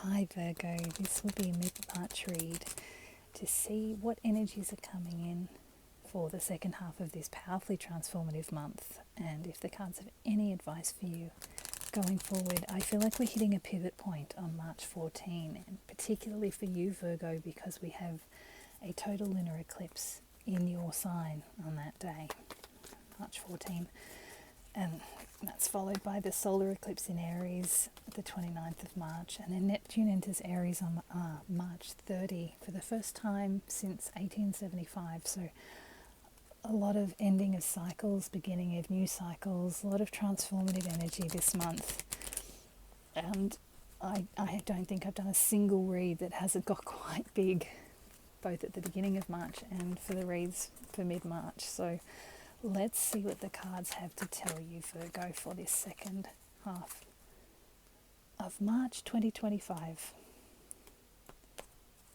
Hi Virgo, this will be a mid-March read to see what energies are coming in for the second half of this powerfully transformative month, and if the cards have any advice for you going forward. I feel like we're hitting a pivot point on March 14, and particularly for you Virgo, because we have a total lunar eclipse in your sign on that day, March 14, and that's followed by the solar eclipse in Aries the 29th of March, and then Neptune enters Aries on March 30 for the first time since 1875. So a lot of ending of cycles, beginning of new cycles, a lot of transformative energy this month. And I don't think I've done a single read that hasn't got quite big, both at the beginning of March and for the reads for mid-March. So let's see what the cards have to tell you, Virgo, for this second half of March 2025.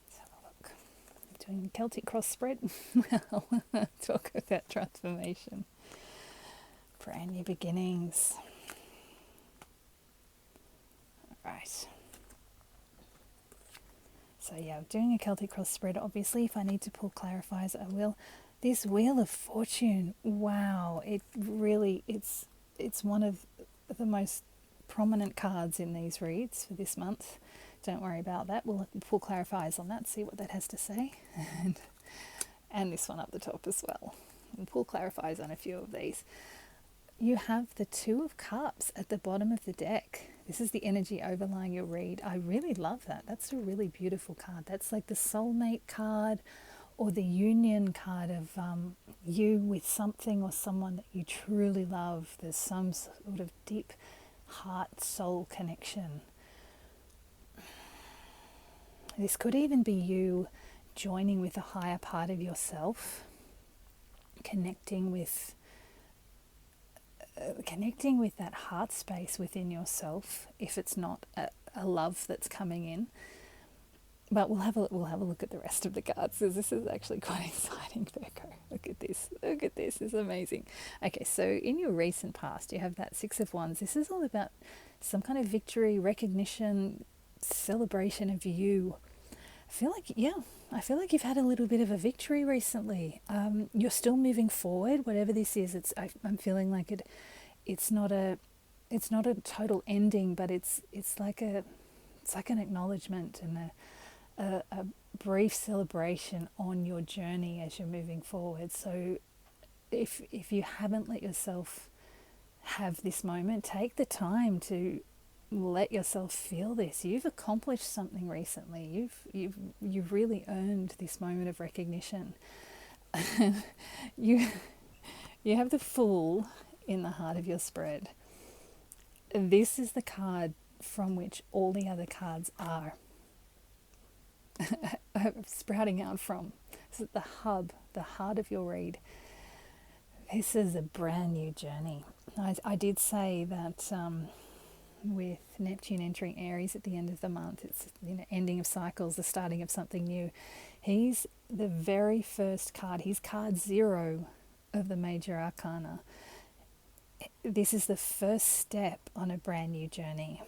Let's have a look. I'm doing Celtic cross spread. Well, talk about transformation. Brand new beginnings. Right. So yeah, doing a Celtic cross spread. Obviously, if I need to pull clarifiers, I will. This Wheel of Fortune, wow, it really, it's one of the most prominent cards in these reads for this month. Don't worry about that. We'll pull clarifiers on that, see what that has to say. And this one up the top as well. We'll pull clarifiers on a few of these. You have the Two of Cups at the bottom of the deck. This is the energy overlying your read. I really love that. That's a really beautiful card. That's like the soulmate card, or the union card of you with something or someone that you truly love. There's some sort of deep heart-soul connection. This could even be you joining with a higher part of yourself, connecting with that heart space within yourself, if it's not a love that's coming in. But we'll have a look at the rest of the cards, because this is actually quite exciting, Virgo. Look at this. This is amazing. Okay, so in your recent past, you have that Six of Wands. This is all about some kind of victory, recognition, celebration of you. I feel like you've had a little bit of a victory recently. You're still moving forward, whatever this is. I'm feeling like it's not a total ending, but it's like an acknowledgement and a brief celebration on your journey as you're moving forward. So if you haven't let yourself have this moment, take the time to let yourself feel this. You've accomplished something recently. You've really earned this moment of recognition. you have the Fool in the heart of your spread. This is the card from which all the other cards are sprouting out from. This is the hub, the heart of your read. This is a brand new journey. I did say that with Neptune entering Aries at the end of the month, it's ending of cycles, the starting of something new. He's the very first card. He's card 0 of the major arcana. This is the first step on a brand new journey.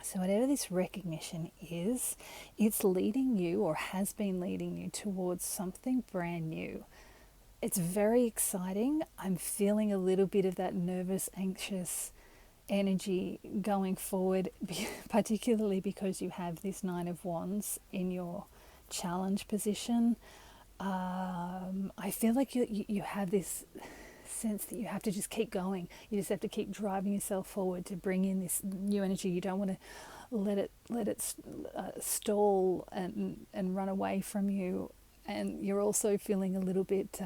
So whatever this recognition is, it's leading you, or has been leading you, towards something brand new. It's very exciting. I'm feeling a little bit of that nervous, anxious energy going forward, particularly because you have this Nine of Wands in your challenge position. I feel like you have this sense that you have to just keep going. You just have to keep driving yourself forward to bring in this new energy. You don't want to let it stall and run away from you. And you're also feeling a little bit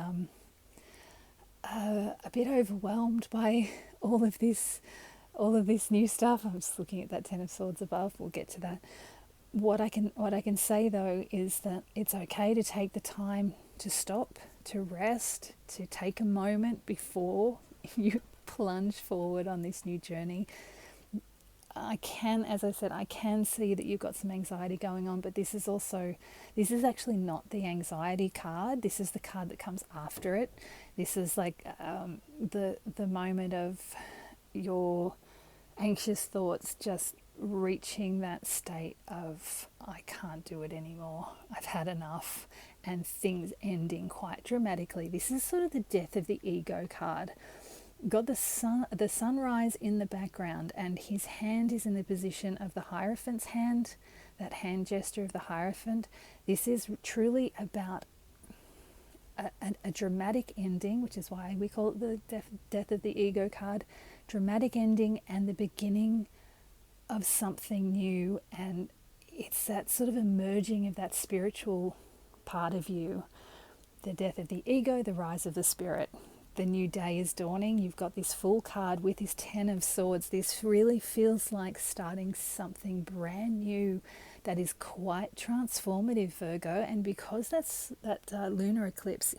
overwhelmed by all of this new stuff. I'm just looking at that Ten of Swords above. We'll get to that. What I can say though is that it's okay to take the time to stop, to rest, to take a moment before you plunge forward on this new journey. As I said, I can see that you've got some anxiety going on, but this is actually not the anxiety card. This is the card that comes after it. This is like the moment of your anxious thoughts just reaching that state of, I can't do it anymore, I've had enough, and things ending quite dramatically. This is sort of the death of the ego card. Got the sunrise in the background, and his hand is in the position of the Hierophant's hand, that hand gesture of the Hierophant. This is truly about a dramatic ending, which is why we call it the death of the ego card. Dramatic ending and the beginning of something new, and it's that sort of emerging of that spiritual part of you. The death of the ego, the rise of the spirit. The new day is dawning. You've got this Fool card with this Ten of Swords. This really feels like starting something brand new that is quite transformative, Virgo. And because that lunar eclipse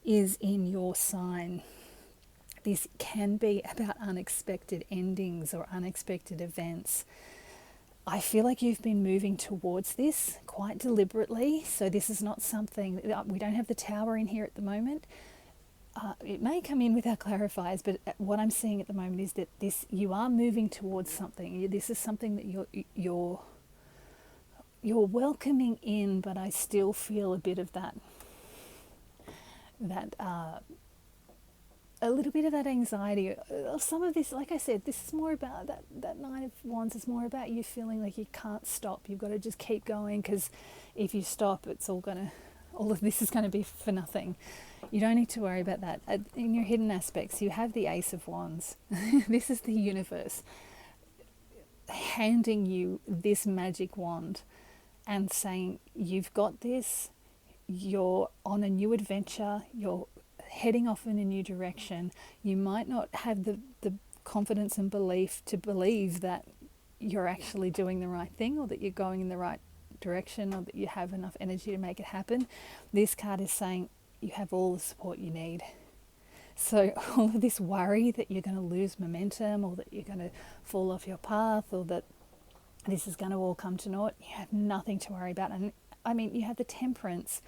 is in your sign, this can be about unexpected endings or unexpected events. I feel like you've been moving towards this quite deliberately. So this is not something, we don't have the Tower in here at the moment. It may come in with our clarifiers, but what I'm seeing at the moment is that you are moving towards something. This is something that you're welcoming in, but I still feel a bit of that a little bit of that anxiety. Some of this, like I said, this is more about that Nine of Wands is more about you feeling like you can't stop. You've got to just keep going, because if you stop, all of this is going to be for nothing. You don't need to worry about that. In your hidden aspects, you have the Ace of Wands. This is the universe handing you this magic wand and saying, you've got this, you're on a new adventure, you're heading off in a new direction. You might not have the confidence and belief to believe that you're actually doing the right thing, or that you're going in the right direction, or that you have enough energy to make it happen. This card is saying you have all the support you need. So all of this worry that you're going to lose momentum, or that you're going to fall off your path, or that this is going to all come to naught, you have nothing to worry about. And I mean, you have the Temperance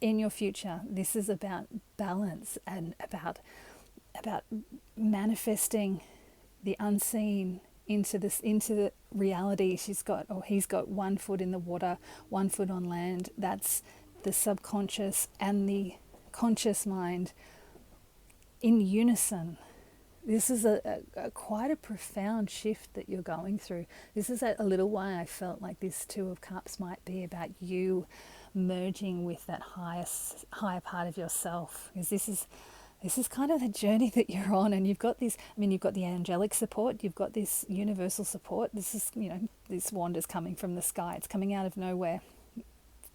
in your future. This is about balance and about manifesting the unseen into the reality. He's got 1 foot in the water, 1 foot on land. That's the subconscious and the conscious mind in unison. This is quite a profound shift that you're going through. This is a little why I felt like this Two of Cups might be about you merging with that higher part of yourself. Because this is kind of the journey that you're on, and you've got this. I mean, you've got the angelic support, you've got this universal support. This is, this wand is coming from the sky. It's coming out of nowhere.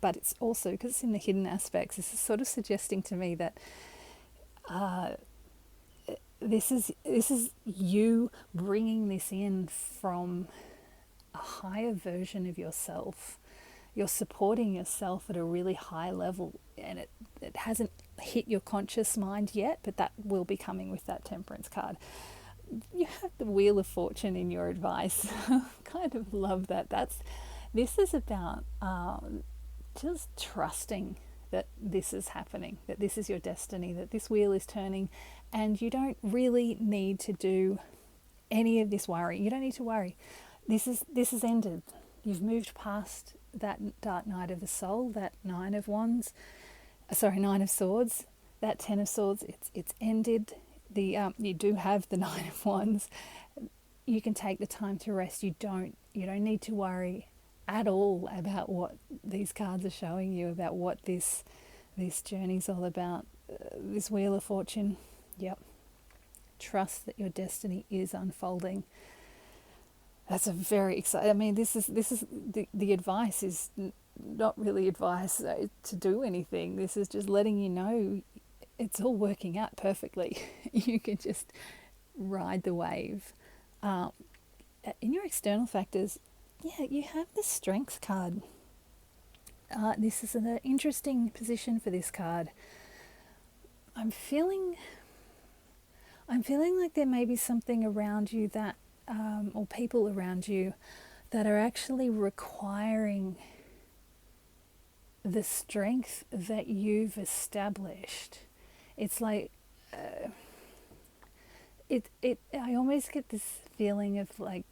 But it's also, because it's in the hidden aspects, this is sort of suggesting to me that this is you bringing this in from a higher version of yourself. You're supporting yourself at a really high level, and it hasn't hit your conscious mind yet, but that will be coming with that Temperance card. You have the Wheel of Fortune in your advice. Kind of love that. This is about just trusting that this is happening, that this is your destiny, that this wheel is turning, and you don't really need to do any of this worry. You don't need to worry. This is ended. You've moved past that Dark Night of the Soul, that Nine of Swords, that Ten of Swords. It's ended. You do have the Nine of Wands. You can take the time to rest. You don't need to worry at all about what these cards are showing you, about what this journey's all about. This Wheel of Fortune. Yep. Trust that your destiny is unfolding. That's a very exciting. I mean, this is the advice is not really advice to do anything. This is just letting you know it's all working out perfectly. You can just ride the wave. In your external factors, you have the Strength card. This is an interesting position for this card. I'm feeling like there may be something around you that, or people around you that are actually requiring the strength that you've established. It's like, I almost get this feeling of like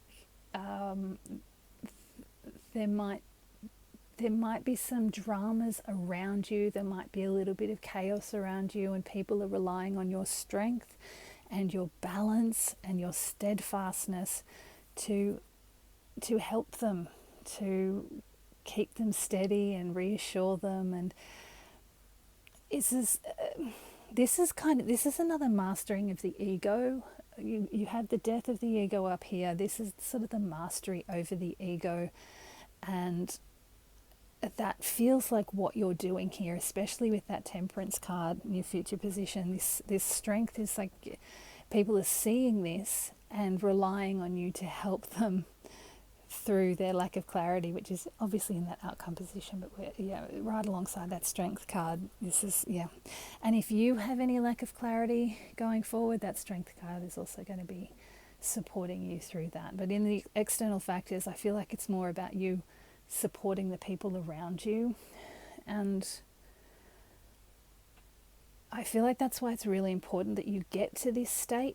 um, there might there might be some dramas around you. There might be a little bit of chaos around you, and people are relying on your strength and your balance and your steadfastness to help them, to keep them steady and reassure them. And this is another mastering of the ego. You have the death of the ego up here. This is sort of the mastery over the ego, and that feels like what you're doing here, especially with that Temperance card in your future position. This strength is like people are seeing this and relying on you to help them through their lack of clarity, which is obviously in that outcome position, but we're right alongside that Strength card. This is and if you have any lack of clarity going forward, that Strength card is also going to be supporting you through that. But in the external factors, I feel like it's more about you supporting the people around you, and I feel like that's why it's really important that you get to this state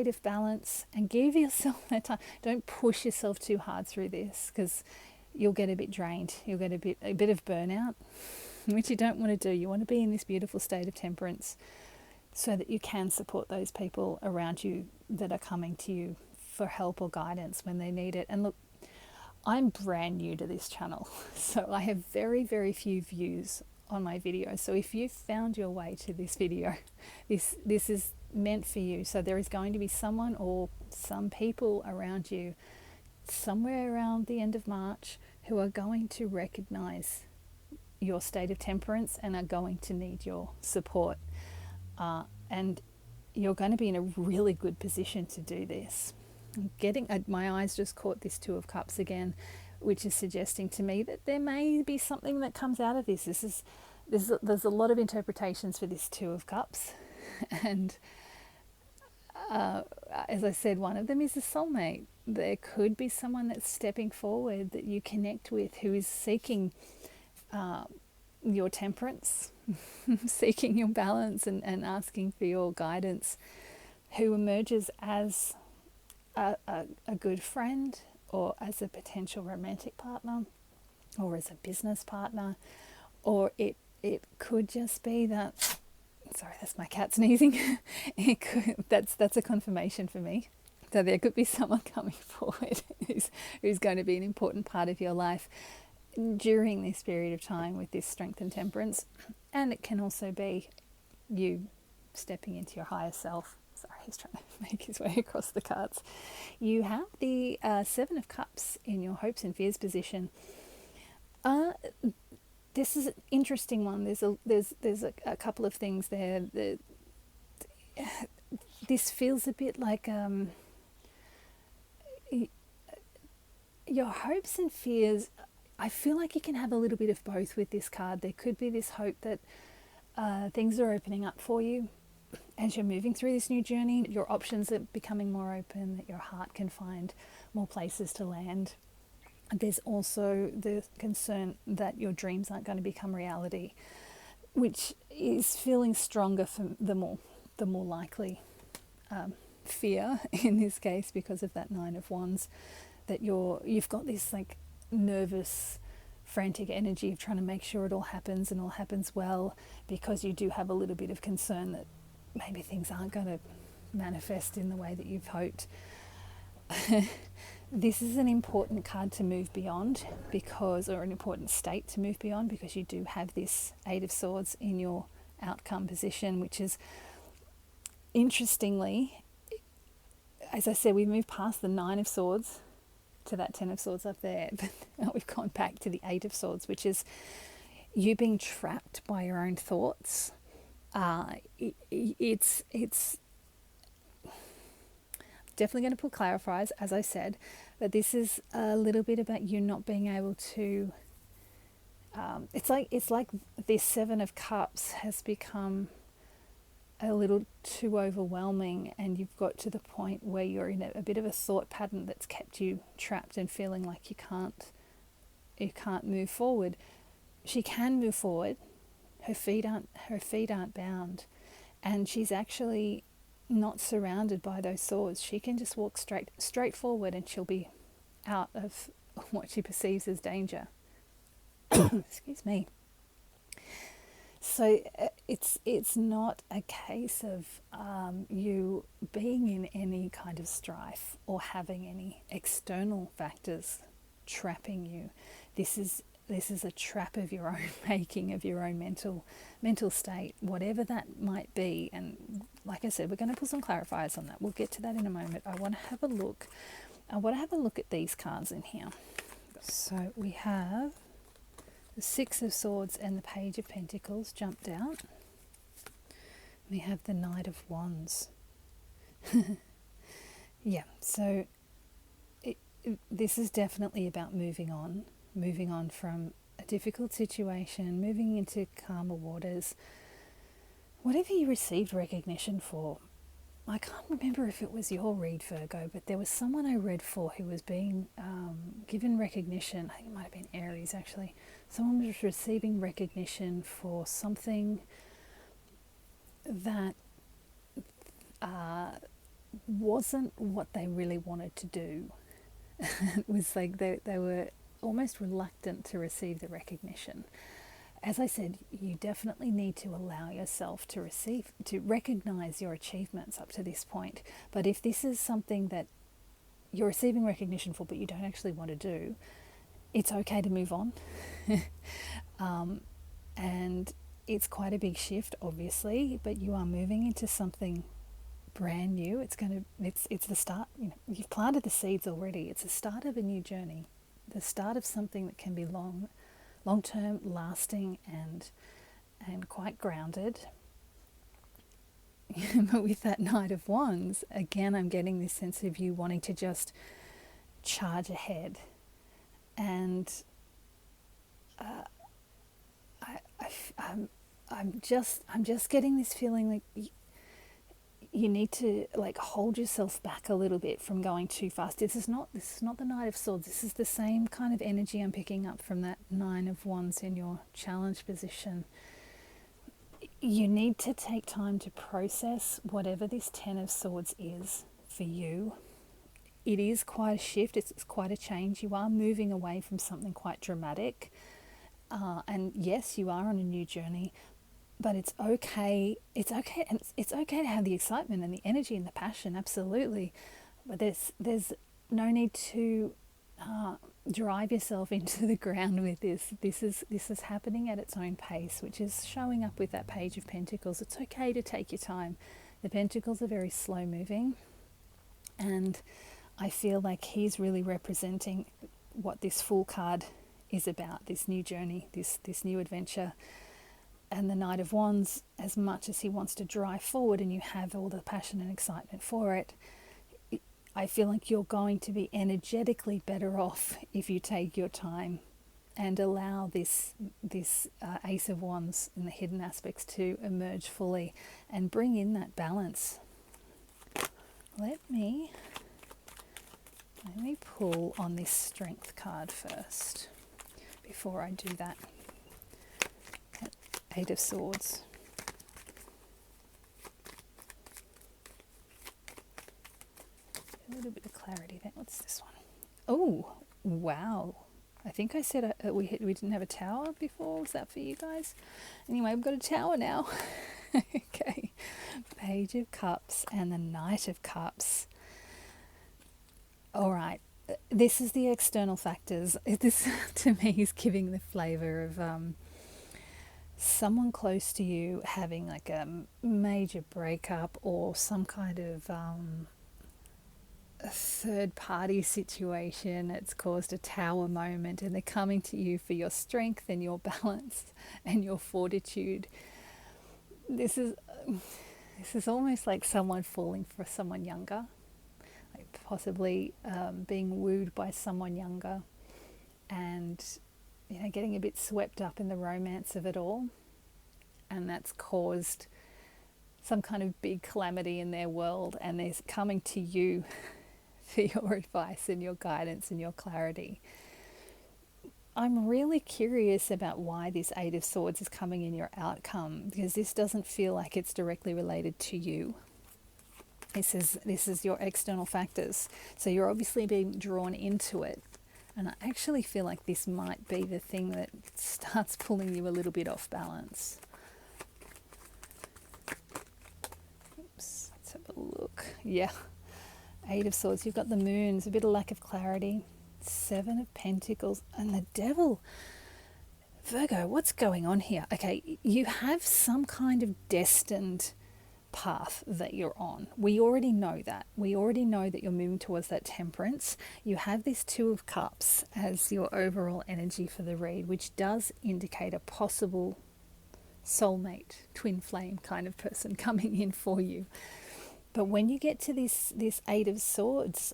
of balance, and give yourself that time. Don't push yourself too hard through this, because you'll get a bit drained. You'll get a bit of burnout, which you don't want to do. You want to be in this beautiful state of temperance so that you can support those people around you that are coming to you for help or guidance when they need it. And look, I'm brand new to this channel, so I have very, very few views on my videos. So if you found your way to this video, this is meant for you. So there is going to be someone or some people around you somewhere around the end of March who are going to recognize your state of temperance and are going to need your support. And you're going to be in a really good position to do this. My eyes just caught this Two of Cups again, which is suggesting to me that there may be something that comes out of this. There's a lot of interpretations for this Two of Cups, and as I said, one of them is a soulmate. There could be someone that's stepping forward that you connect with, who is seeking your temperance, seeking your balance, and asking for your guidance, who emerges as a good friend, or as a potential romantic partner, or as a business partner, or it could just be that, sorry, that's my cat sneezing. That's a confirmation for me. So there could be someone coming forward who's going to be an important part of your life during this period of time with this Strength and Temperance. And it can also be you stepping into your higher self. Sorry, he's trying to make his way across the cards. You have the Seven of Cups in your hopes and fears position. This is an interesting one. There's a couple of things there. This feels a bit like your hopes and fears. I feel like you can have a little bit of both with this card. There could be this hope that things are opening up for you as you're moving through this new journey. Your options are becoming more open, that your heart can find more places to land. There's also the concern that your dreams aren't going to become reality, which is feeling stronger for the more likely fear in this case, because of that Nine of Wands, that you've got this like nervous, frantic energy of trying to make sure it all happens and all happens well, because you do have a little bit of concern that maybe things aren't going to manifest in the way that you've hoped. This is an important card to move beyond, or an important state to move beyond, because you do have this Eight of Swords in your outcome position, which is, interestingly, as I said, we moved past the Nine of Swords to that Ten of Swords up there, but now we've gone back to the Eight of Swords, which is you being trapped by your own thoughts. It's definitely going to put clarifiers, as I said, but this is a little bit about you not being able to. It's like this Seven of Cups has become a little too overwhelming, and you've got to the point where you're in a bit of a thought pattern that's kept you trapped and feeling like you can't move forward. She can move forward. Her feet aren't bound, and she's actually not surrounded by those swords. She can just walk straight forward, and she'll be out of what she perceives as danger. Excuse me. So it's not a case of you being in any kind of strife or having any external factors trapping you. This is a trap of your own making, of your own mental state, whatever that might be. And like I said, we're going to put some clarifiers on that. We'll get to that in a moment. I want to have a look. I want to have a look at these cards in here. So we have the Six of Swords and the Page of Pentacles jumped out. We have the Knight of Wands. Yeah, so this is definitely about moving on from a difficult situation, moving into calmer waters. Whatever you received recognition for, I can't remember if it was your read, Virgo, but there was someone I read for who was being given recognition. I think it might have been Aries, actually. Someone was receiving recognition for something that wasn't what they really wanted to do. It was like they were almost reluctant to receive the recognition. As I said, you definitely need to allow yourself to recognize your achievements up to this point. But if this is something that you're receiving recognition for but you don't actually want to do, it's okay to move on. And it's quite a big shift, obviously, but you are moving into something brand new. It's the start. You've planted the seeds already. It's the start of a new journey, the start of something that can be long-term, lasting, and quite grounded. But with that Knight of Wands, again, I'm getting this sense of you wanting to just charge ahead. And I'm just getting this feeling like you need to like hold yourself back a little bit from going too fast. This is not the Knight of Swords. This is the same kind of energy I'm picking up from that Nine of Wands in your challenge position. You need to take time to process whatever this Ten of Swords is for you. It is quite a shift. It's quite a change. You are moving away from something quite dramatic. And yes, you are on a new journey. But it's okay. It's okay, and it's okay to have the excitement and the energy and the passion, absolutely. But there's no need to drive yourself into the ground with this. This is happening at its own pace, which is showing up with that Page of Pentacles. It's okay to take your time. The Pentacles are very slow moving, and I feel like he's really representing what this Fool card is about. This new journey, this new adventure. And the Knight of Wands, as much as he wants to drive forward and you have all the passion and excitement for it, I feel like you're going to be energetically better off if you take your time and allow this Ace of Wands and the hidden aspects to emerge fully and bring in that balance. Let me pull on this Strength card first before I do that. Eight of Swords. A little bit of clarity there. What's this one? Oh, wow. I think I said we didn't have a tower before. Was that for you guys? Anyway, we've got a tower now. Okay. Page of Cups and the Knight of Cups. All right. This is the external factors. This, to me, is giving the flavor of someone close to you having like a major breakup or some kind of a third party situation. It's caused a tower moment and they're coming to you for your strength and your balance and your fortitude. This is almost like someone falling for someone younger, like possibly being wooed by someone younger and getting a bit swept up in the romance of it all, and that's caused some kind of big calamity in their world, and they're coming to you for your advice and your guidance and your clarity. I'm really curious about why this Eight of Swords is coming in your outcome, because this doesn't feel like it's directly related to you. This is your external factors. So you're obviously being drawn into it. And I actually feel like this might be the thing that starts pulling you a little bit off balance. Oops, let's have a look. Yeah, Eight of Swords. You've got the Moon. There's a bit of lack of clarity. Seven of Pentacles. And the Devil. Virgo, what's going on here? Okay, you have some kind of destined path that you're on. We already know that. We already know that you're moving towards that temperance. You have this Two of Cups as your overall energy for the read, which does indicate a possible soulmate, twin flame kind of person coming in for you. But when you get to this Eight of Swords,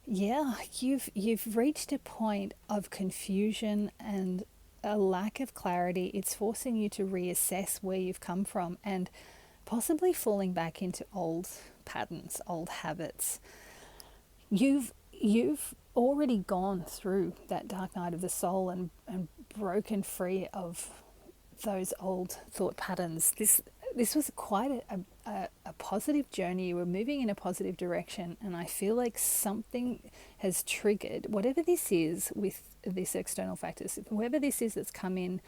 yeah, you've reached a point of confusion and a lack of clarity. It's forcing you to reassess where you've come from and possibly falling back into old patterns, old habits. You've already gone through that dark night of the soul and broken free of those old thought patterns. This was quite a positive journey. You were moving in a positive direction, and I feel like something has triggered, whatever this is with this external factors, whoever this is that's come in,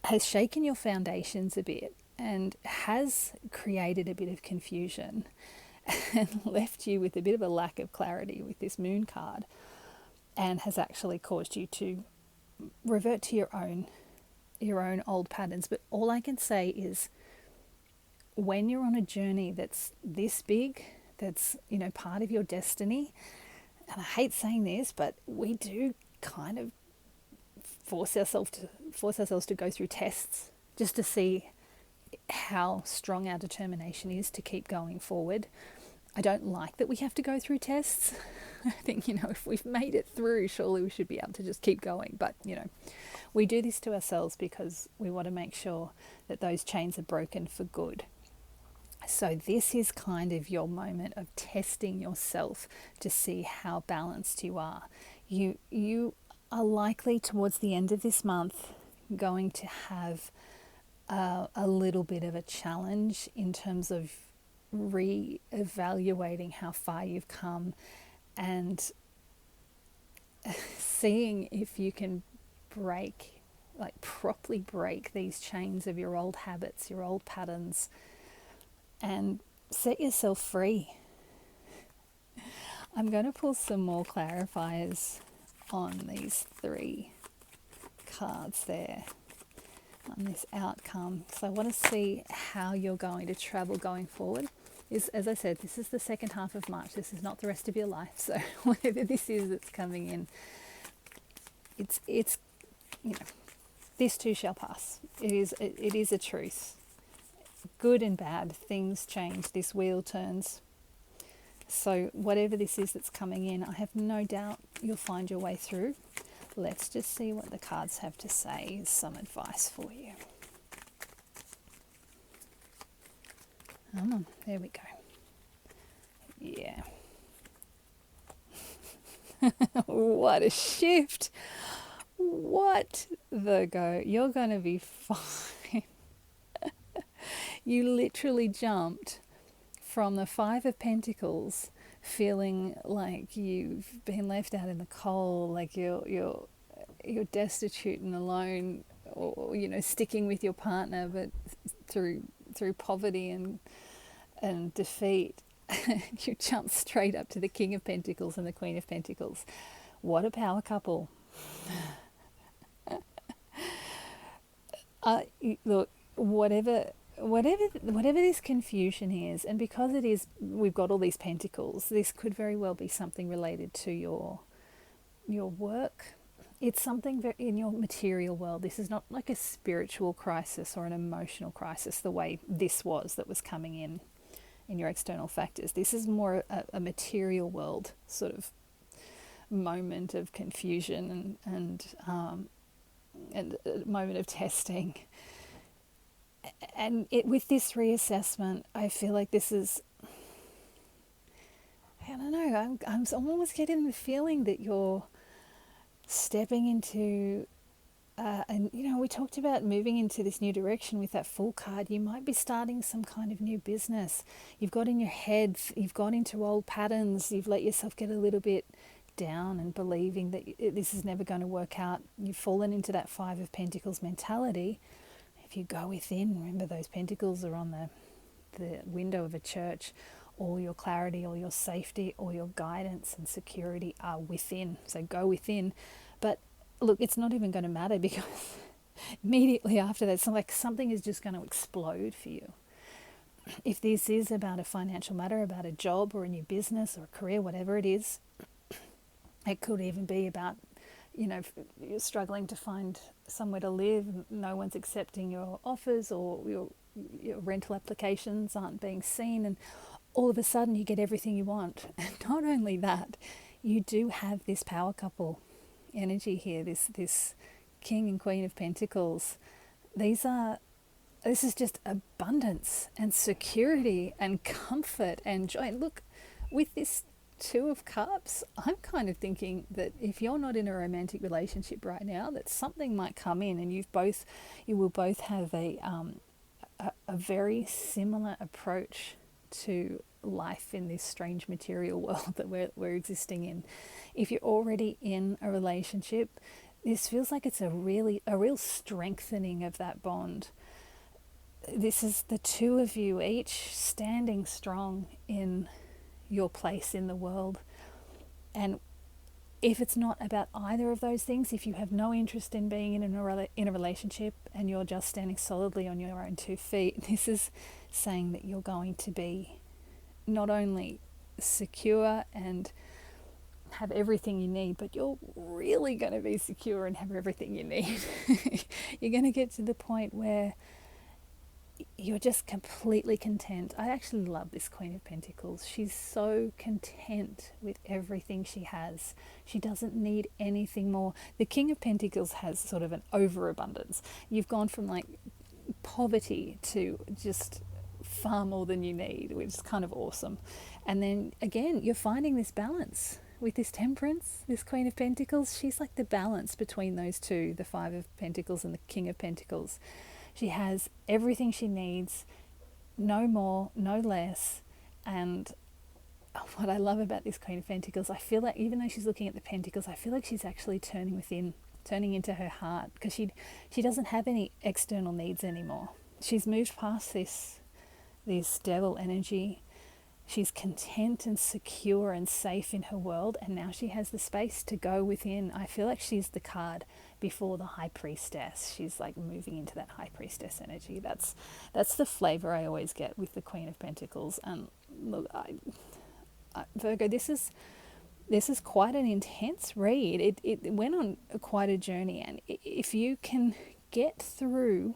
has shaken your foundations a bit and has created a bit of confusion and left you with a bit of a lack of clarity with this Moon card, and has actually caused you to revert to your own old patterns. But all I can say is, when you're on a journey that's this big, that's, part of your destiny, and I hate saying this, but we do kind of force ourselves to go through tests just to see how strong our determination is to keep going forward. I don't like that we have to go through tests. I think, if we've made it through, surely we should be able to just keep going. But, we do this to ourselves because we want to make sure that those chains are broken for good. So this is kind of your moment of testing yourself to see how balanced you are. You are likely towards the end of this month going to have a little bit of a challenge in terms of re-evaluating how far you've come and seeing if you can properly break these chains of your old habits, your old patterns, and set yourself free. I'm going to pull some more clarifiers on these three cards there, on this outcome. So I want to see how you're going to travel going forward. As I said, this is the second half of March. This is not the rest of your life. So whatever this is that's coming in, it's this too shall pass. It is a truth. Good and bad, things change. This wheel turns. So whatever this is that's coming in, I have no doubt you'll find your way through. Let's just see what the cards have to say. Some advice for you. There we go. Yeah. What a shift. What, Virgo? You're going to be fine. You literally jumped from the Five of Pentacles, feeling like you've been left out in the cold, like you're destitute and alone, or sticking with your partner, but through poverty and defeat. You jump straight up to the King of Pentacles and the Queen of Pentacles. What a power couple. Look, whatever this confusion is, and because it is, we've got all these pentacles, this could very well be something related to your work. It's something in your material world. This is not like a spiritual crisis or an emotional crisis the way this was that was coming in your external factors. This is more a material world sort of moment of confusion and a moment of testing. And with this reassessment, I feel like this is, I don't know, I'm almost getting the feeling that you're stepping into And you know, we talked about moving into this new direction with that Fool card. You might be starting some kind of new business. You've got in your head, you've got into old patterns, you've let yourself get a little bit down and believing that this is never going to work out. You've fallen into that Five of Pentacles mentality. If you go within, remember those pentacles are on the window of a church. All your clarity, all your safety, all your guidance and security are within. So go within. But look, it's not even going to matter because immediately after that, it's like something is just going to explode for you. If this is about a financial matter, about a job or a new business or a career, whatever it is, it could even be about, you know, you're struggling to find somewhere to live, no one's accepting your offers, or your rental applications aren't being seen, and all of a sudden you get everything you want. And not only that, you do have this power couple energy here, this King and Queen of Pentacles. This is just abundance and security and comfort and joy. And look, with this Two of Cups, I'm kind of thinking that if you're not in a romantic relationship right now, that something might come in, and you will both have a very similar approach to life in this strange material world that we're existing in. If you're already in a relationship, this feels like it's a real strengthening of that bond. This is the two of you each standing strong in your place in the world. And if it's not about either of those things, if you have no interest in being in a relationship and you're just standing solidly on your own 2 feet, this is saying that you're going to be not only secure and have everything you need, but you're really going to be secure and have everything you need. You're going to get to the point where you're just completely content. I actually love this Queen of Pentacles. She's so content with everything she has. She doesn't need anything more. The King of Pentacles has sort of an overabundance. You've gone from like poverty to just far more than you need, which is kind of awesome. And then again, you're finding this balance with this Temperance, this Queen of Pentacles. She's like the balance between those two, the Five of Pentacles and the King of Pentacles. She has everything she needs, no more, no less. And what I love about this Queen of Pentacles, I feel like even though she's looking at the Pentacles, I feel like she's actually turning within, turning into her heart, because she doesn't have any external needs anymore. She's moved past this devil energy. She's content and secure and safe in her world, and now she has the space to go within. I feel like she's the card before the High Priestess. She's like moving into that High Priestess energy. That's the flavor I always get with the Queen of Pentacles. And look, Virgo, this is quite an intense read. It went on quite a journey, and if you can get through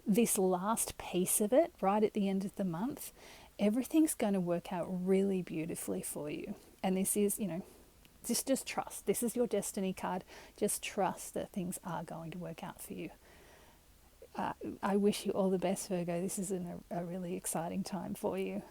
this last piece of it right at the end of the month, everything's going to work out really beautifully for you. And this is, just trust. This is your destiny card. Just trust that things are going to work out for you. I wish you all the best, Virgo. This is a really exciting time for you.